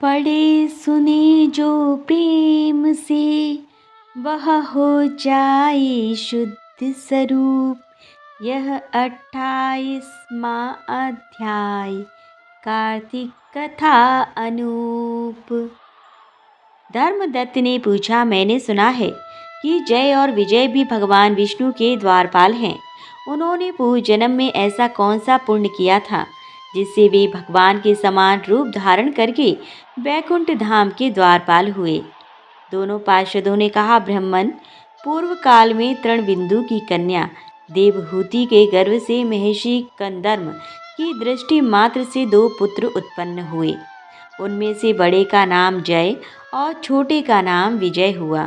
पढ़े सुने जो प्रेम से, वह हो जाए शुद्ध स्वरूप। यह 28वां अध्याय कार्तिक कथा अनूप। धर्मदत्त ने पूछा, मैंने सुना है कि जय और विजय भी भगवान विष्णु के द्वारपाल हैं। उन्होंने पूर्व जन्म में ऐसा कौन सा पुण्य किया था जिससे वे भगवान के समान रूप धारण करके वैकुंठ धाम के द्वारपाल हुए? दोनों पार्षदों ने कहा, ब्राह्मण, पूर्व काल में तृणबिंदु की कन्या देवहूति के गर्भ से महर्षि कंदर्म की दृष्टि मात्र से 2 पुत्र उत्पन्न हुए। उनमें से बड़े का नाम जय और छोटे का नाम विजय हुआ।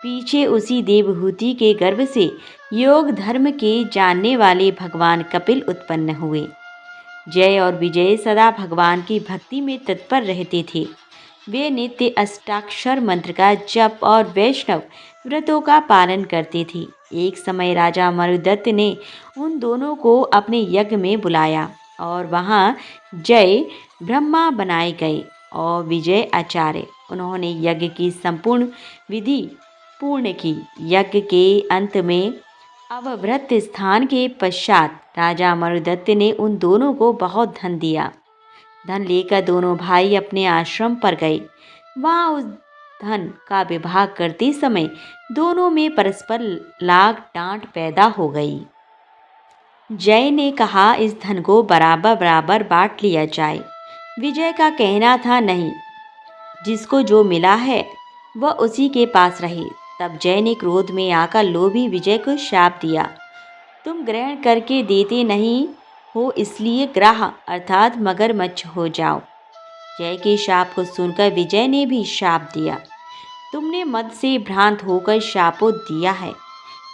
पीछे उसी देवहूति के गर्भ से योग धर्म के जानने वाले भगवान कपिल उत्पन्न हुए। जय और विजय सदा भगवान की भक्ति में तत्पर रहते थे। वे नित्य अष्टाक्षर मंत्र का जप और वैष्णव व्रतों का पालन करते थे। एक समय राजा मरुदत्त ने उन दोनों को अपने यज्ञ में बुलाया और वहां जय ब्रह्मा बनाए गए और विजय आचार्य। उन्होंने यज्ञ की संपूर्ण विधि पूर्ण की। यज्ञ के अंत में अवभृत स्थान के पश्चात राजा मरुदत्त ने उन दोनों को बहुत धन दिया। धन लेकर दोनों भाई अपने आश्रम पर गए। वहां उस धन का विभाग करते समय दोनों में परस्पर लाग डांट पैदा हो गई। जय ने कहा, इस धन को बराबर बराबर बांट लिया जाए। विजय का कहना था, नहीं, जिसको जो मिला है वह उसी के पास रहे। तब जय ने क्रोध में आकर लोभी विजय को शाप दिया, तुम ग्रहण करके देते नहीं हो, इसलिए ग्राह अर्थात मगरमच्छ हो जाओ। जय के शाप को सुनकर विजय ने भी शाप दिया, तुमने मद से भ्रांत होकर शापों दिया है,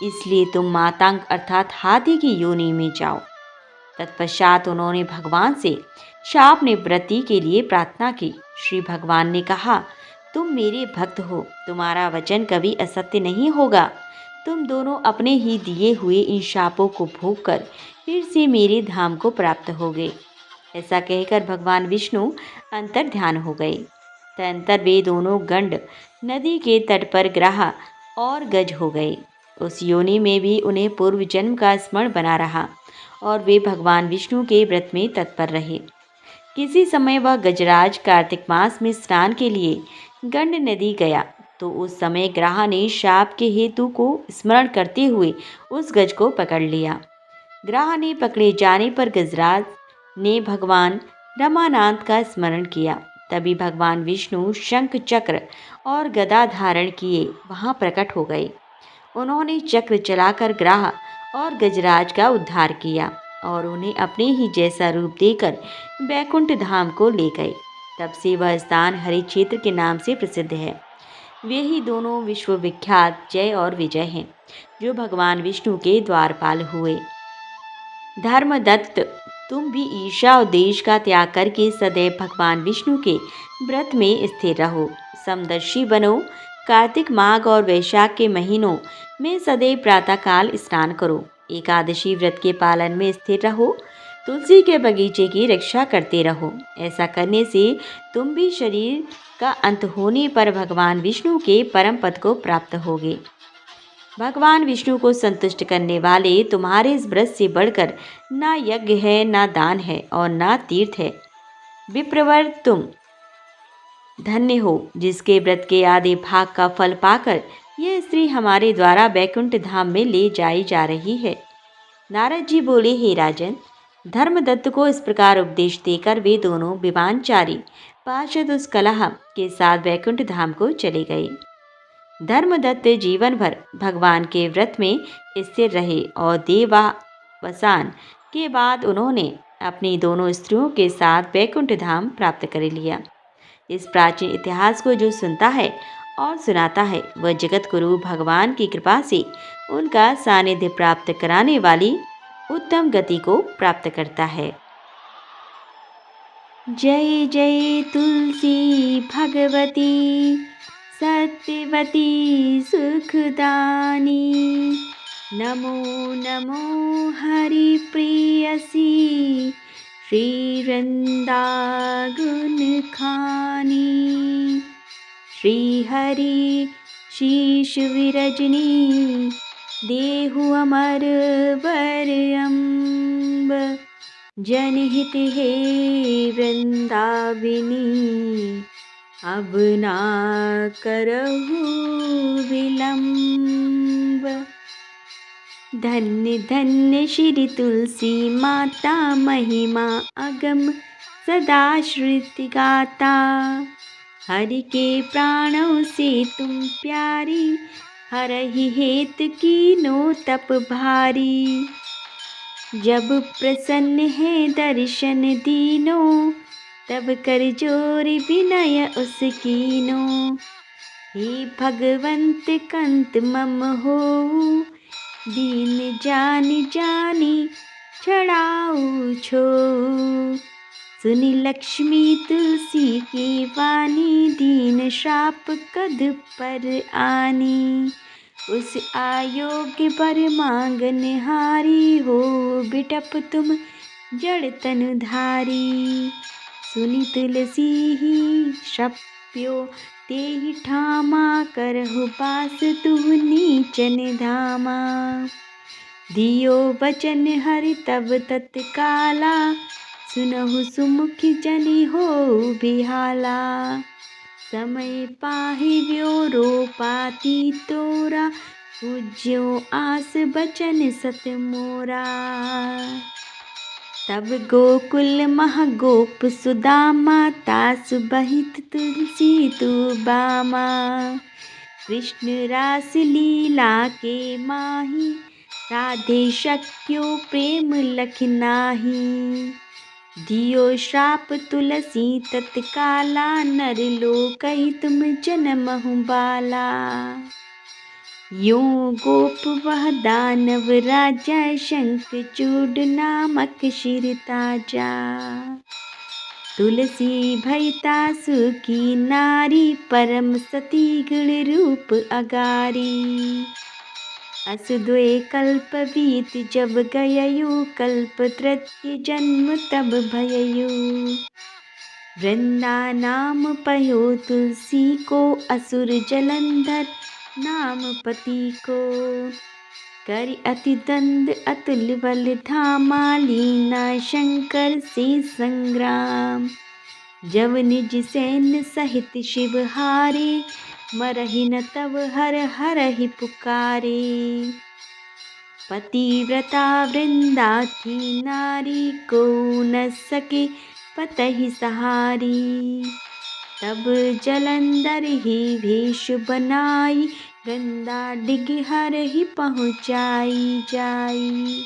इसलिए तुम मातंग अर्थात हाथी की योनि में जाओ। तत्पश्चात उन्होंने भगवान से शाप निवृत्ति के लिए प्रार्थना की। श्री भगवान ने कहा, तुम मेरे भक्त हो, तुम्हारा वचन कभी असत्य नहीं होगा। तुम दोनों अपने ही दिए हुए इन शापों को भोग कर फिर से मेरे धाम को प्राप्त होगे। ऐसा कहकर भगवान विष्णु अंतर ध्यान हो गए। तदंतर वे दोनों गंड नदी के तट पर ग्राह और गज हो गए। उस योनि में भी उन्हें पूर्व जन्म का स्मरण बना रहा और वे भगवान विष्णु के व्रत में तत्पर रहे। किसी समय वह गजराज कार्तिक मास में स्नान के लिए गंड नदी गया तो उस समय ग्राह ने शाप के हेतु को स्मरण करते हुए उस गज को पकड़ लिया। ग्राह ने पकड़े जाने पर गजराज ने भगवान रमानाथ का स्मरण किया। तभी भगवान विष्णु शंख चक्र और गदा धारण किए वहां प्रकट हो गए। उन्होंने चक्र चलाकर ग्राह और गजराज का उद्धार किया और उन्हें अपने ही जैसा रूप देकर वैकुंठ धाम को ले गए। तब से वह स्थान हरि क्षेत्र के नाम से प्रसिद्ध है। वे ही दोनों विश्वविख्यात जय और विजय हैं, जो भगवान विष्णु के द्वारपाल हुए। धर्मदत्त, तुम भी ईर्ष्या और देश का त्याग करके सदैव भगवान विष्णु के व्रत में स्थिर रहो। समदर्शी बनो। कार्तिक माघ और वैशाख के महीनों में सदैव प्रातःकाल स्नान करो। एकादशी व्रत के पालन में स्थिर रहो। तुलसी के बगीचे की रक्षा करते रहो। ऐसा करने से तुम भी शरीर का अंत होने पर भगवान विष्णु के परम पद को प्राप्त होगे। भगवान विष्णु को संतुष्ट करने वाले तुम्हारे इस व्रत से बढ़कर ना यज्ञ है, ना दान है और ना तीर्थ है। विप्रवर, तुम धन्य हो जिसके व्रत के आधे भाग का फल पाकर यह स्त्री हमारे द्वारा वैकुंठ धाम में ले जाई जा रही है। नारद जी बोले, हे राजन, धर्मदत्त को इस प्रकार उपदेश देकर वे दोनों विमानचारी पार्षद उस कलह के साथ वैकुंठ धाम को चले गए। धर्मदत्त जीवन भर भगवान के व्रत में स्थिर रहे और देवावसान के बाद उन्होंने अपनी दोनों स्त्रियों के साथ वैकुंठ धाम प्राप्त कर लिया। इस प्राचीन इतिहास को जो सुनता है और सुनाता है वह जगत गुरु भगवान की कृपा से उनका सानिध्य प्राप्त कराने वाली उत्तम गति को प्राप्त करता है। जय जय तुलसी भगवती सत्यवती सुखदानी, नमो नमो हरि प्रियसी श्री वृंदा गुण खानी। श्री हरि शीश विरजनी देहु अमर वर अम्ब। जनहित हे वृंदाविनी अब ना करहु विलंब। धन्य धन्य श्री तुलसी माता महिमा अगम सदा श्रुति गाता। हरि के प्राणों से तुम प्यारी हरहि हेत कीनो तप भारी। जब प्रसन्न है दर्शन दीनो तब कर जोर विनय उस कीनो। हे भगवंत कंत मम हो दीन जानि जानि छड़ाऊ छो। सुनि लक्ष्मी तुलसी की वाणी दीन श्राप कद पर आनी। उस आयोग्य बर मांगन हारी हो बिटप तुम जड़ तन धारी। सुनि तुलसी ही शप्यो तेहि ठामा करहु बास तुहु नीचन धामा। दियो बचन हरि तब तत्काला सुनहु सुमुखी जनि हो बिहाला। समय पाहि व्योरो पाती तोरा पूज्यो आस बचन सत मोरा। तब गोकुल मह गोप सुदामा तासु बहित तुलसी तू बामा। कृष्ण रास लीला के माही राधे शक्यो प्रेम लख नाही। दियो श्राप तुलसी तत्काला नर लोकहि तुम जनमहु बाला। यों गोप वह दानव राजा शंख चूड नामक शिर ताजा। तुलसी भई तासु की नारी परम सती गुण रूप अगारी। अस द्वे कल्प बीत जब गययु कल्प तृतीय जन्म तब भययु। वृंदा नाम पयो तुलसी को असुर जलंधर नाम पति को। करि अति दंड अतुल बल धामा लीना शंकर से संग्राम। जब निज सैन्य सहित शिव हारे मरहि न तब हर हरहि पुकारे। पतिव्रता वृंदा थी नारी को न सके पतहि सहारी। तब जलंधर ही भेष बनाई वृंदा डिग हरहि पहुँचाई जाई।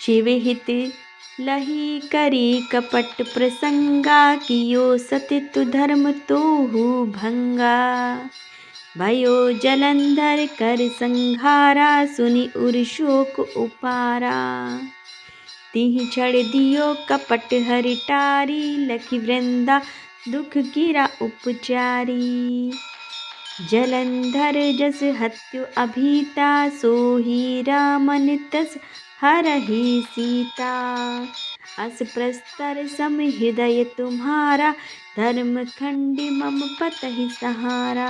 शिव हित लही करी कपट प्रसंगा कियो सतितु धर्म तोहु भंगा। भयो जलंधर कर संहारा सुनि उर शोक उपारा। तिहि छड़ दियो कपट हरि टारी लखि वृंदा दुख गिरा उपचारी। जलंधर जस हत्यो अभीता सोही रामन तस हरहि सीता। अस प्रस्तर सम हृदय तुम्हारा धर्म खंडी मम पतहि सहारा।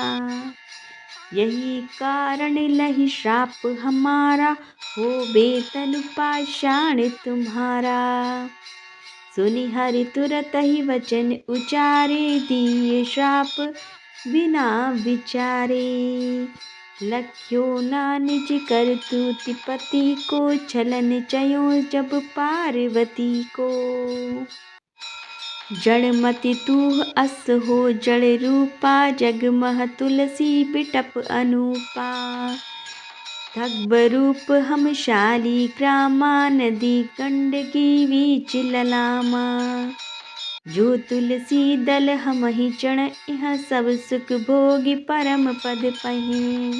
यही कारण लहि श्राप हमारा हो बेतन पाषाण तुम्हारा। सुनि हरि तुरत ही वचन उचारे दिए श्राप बिना विचारे। लख्यो ना निज करतूति पति को छलन चयो जब पार्वती को। जड़मति तूह अस हो जड़ रूपा जगमह तुलसी बिटप अनूपा। थग्ब रूप हम शाली ग्रामा नदी गंडकी बीच ललामा। जो तुलसी दल हम ही चढ़ यह सब सुख भोगी परम पद पहे।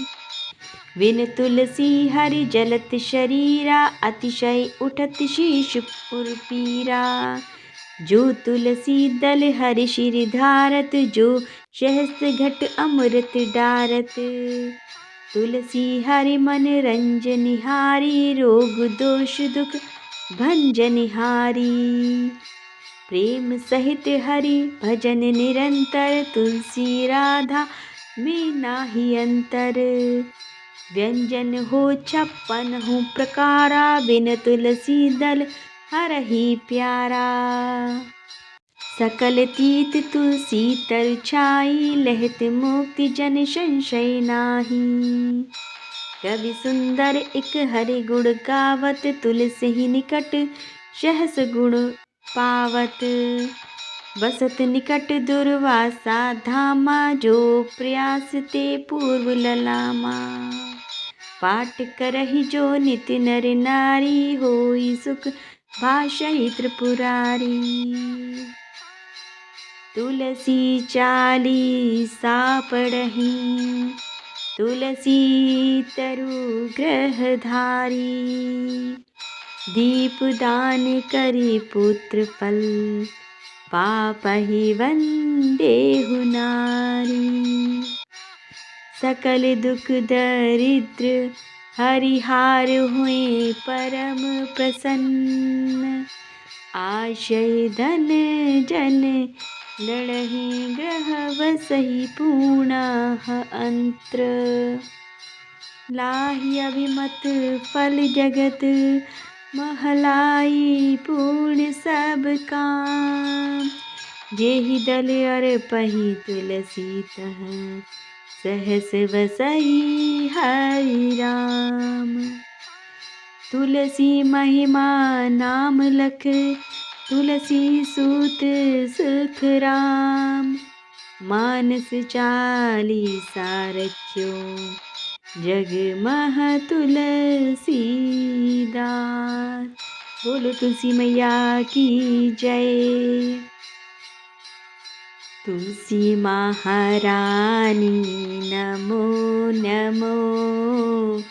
बिन तुलसी हरि जलत शरीरा अतिशय उठत शीश पुर पीरा। जो तुलसी दल हरि शिर धारत जो सहस्त्र घट अमृत डारत। तुलसी हरि मन रंजनिहारी रोग दोष दुख भंजनिहारी। प्रेम सहित हरि भजन निरंतर, तुलसी राधा में नाही अंतर। व्यंजन हो 56 प्रकारा, बिन तुलसी दल हरहि प्यारा। सकल तीत तुलसी तर छाई, लहत मुक्ति जन संशय नाही। कवि सुंदर एक हरि गुण गावत, तुलसी ही निकट सहस गुण पावत। बसत निकट दुर्वासा धामा, जो प्रयास ते पूर्व ललामा। पाठ करहि जो नित नर नारी, होई सुख भाषहि त्रिपुरारी। तुलसी चालीसा पढ़हि, तुलसी तरु ग्रह धारी। दीप दान करि पुत्र फल, पापहि वंदेहु नारी। सकल दुख दरिद्र हरिहार, हुए परम प्रसन्न। आशय धन जन लड़हि, ग्रह वसहि पूर्णः अंत्र। लाहि अभिमत फल जगत, महलाई पूर्ण सब काम। जेहि दल अर्पहि तुलसी तह, सहस वसई हरि राम। तुलसी महिमा नाम लख, तुलसी सूत सुख राम। मानस चालीसा रच्यो, जग मह तुलसीदास। बोलो तुलसी मैया की जय। तुलसी महारानी नमो नमो,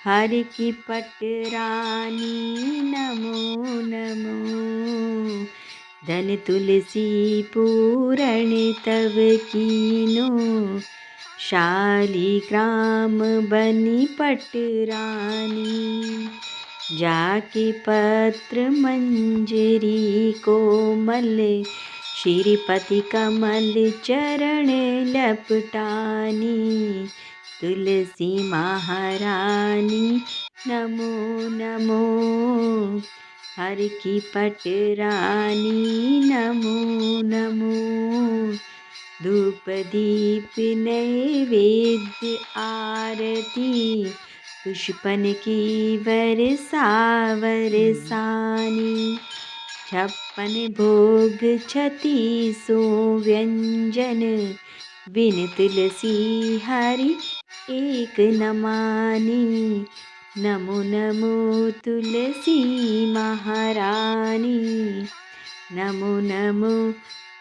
हर की पटरानी नमो नमो। धन तुलसी पूरण तब कीनो, शालिग्राम बनी पटरानी। जाके पत्र मंजरी कोमल, श्रीपति कमल चरण लपटानी। तुलसी महारानी नमो नमो, हर की पटरानी नमो नमो। धूप दीप नैवेद्य आरती, पुष्पन की वर्षा बरसानी। 56 भोग 36 व्यंजन, बिन तुलसी हरि एक न मानी। नमो नमो तुलसी महारानी, नमो नमो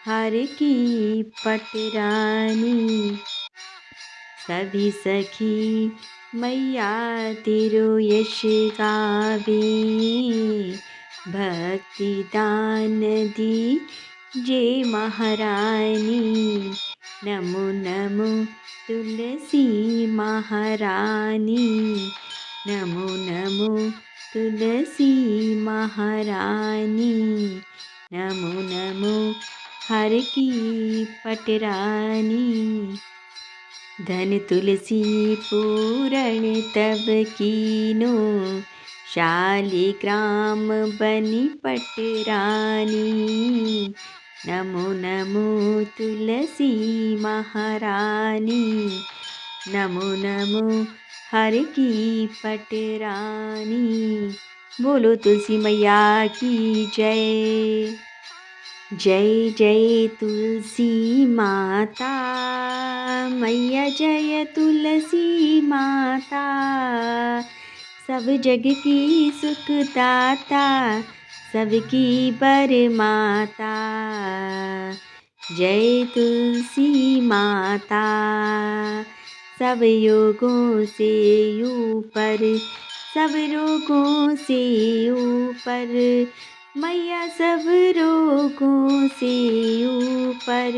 हर की पटरानी। सभी सखी मैया तेरो यश गावे, भक्ति दान दी जे महारानी। नमो नमो तुलसी महारानी, नमो नमो तुलसी महारानी। नमो नमो हर की पटरानी। धन तुलसी पूरण तब कीनो, शालिग्राम बनी पटरानी। नमो नमो तुलसी महारानी, नमो नमो हर की पटरानी। बोलो तुलसी मैया की जय। जय जय तुलसी माता, मैया जय तुलसी माता। सब जग की सुखदाता, सबकी बरमाता। जय तुलसी माता, सब योगों से ऊपर, सब रोगों से ऊपर। मैया सब रोगों से ऊपर,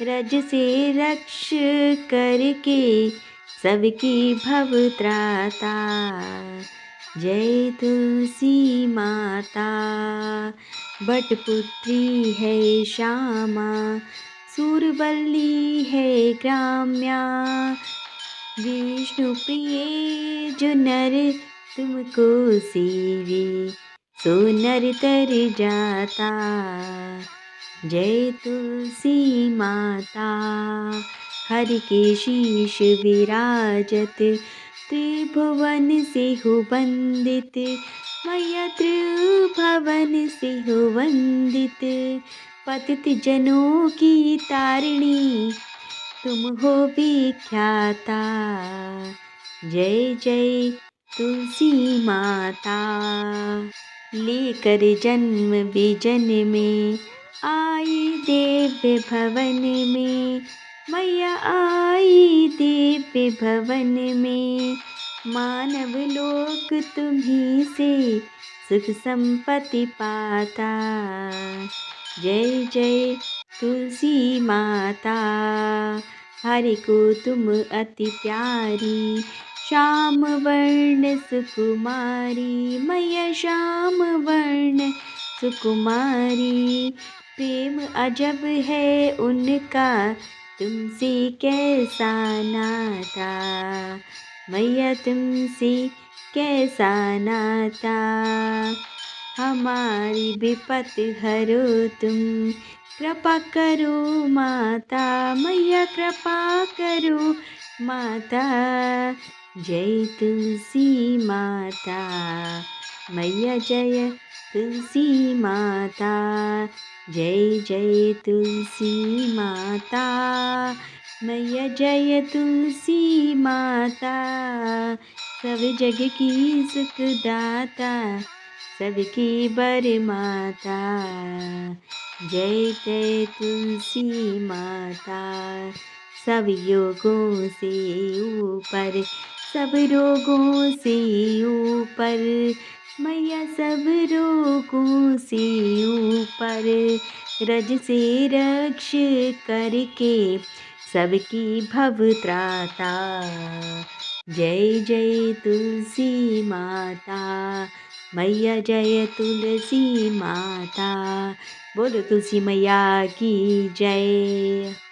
रज से रक्ष करके सबकी भव त्राता। जय तुलसी माता, बटपुत्री है श्यामा, सूरवल्ली है ग्राम्या। विष्णु प्रिय जो नर तुमको सेवे, सो नर तर जाता। जय तुलसी माता। हरि के शीश विराजत, त्रिभुवन से हो वंदित। मैया त्रिभुवन से हो वंदित। पतित जनों की तारिणी, तुम हो विख्याता। जय जय तुलसी माता। लेकर जन्म विजन में, आई दिव्य भवन में। मैया आई दिव्य भवन में। मानव लोक तुम्हीं से सुख संपत्ति पाता। जय जय तुलसी माता। हरि को तुम अति प्यारी, श्याम वर्ण सुकुमारी। मैया श्याम वर्ण सुकुमारी। प्रेम अजब है उनका, तुमसे कैसा नाता। मैया तुमसे कैसा नाता। हमारी विपत हरो तुम, कृपा करो माता। मैया कृपा करो माता। जय तुलसी माता। मैया जय तुलसी माता। जय जय तुलसी माता। मैया जय तुलसी माता। सब जग की सुखदाता, सबकी बरमाता। जय जय तुलसी माता। सब योगों से ऊपर, सब रोगों से ऊपर। मैया सब रोगों से ऊपर। रज से रक्ष करके, सबकी भव त्राता। जय जय तुलसी माता। मैया जय तुलसी माता। बोलो तुलसी मैया की जय।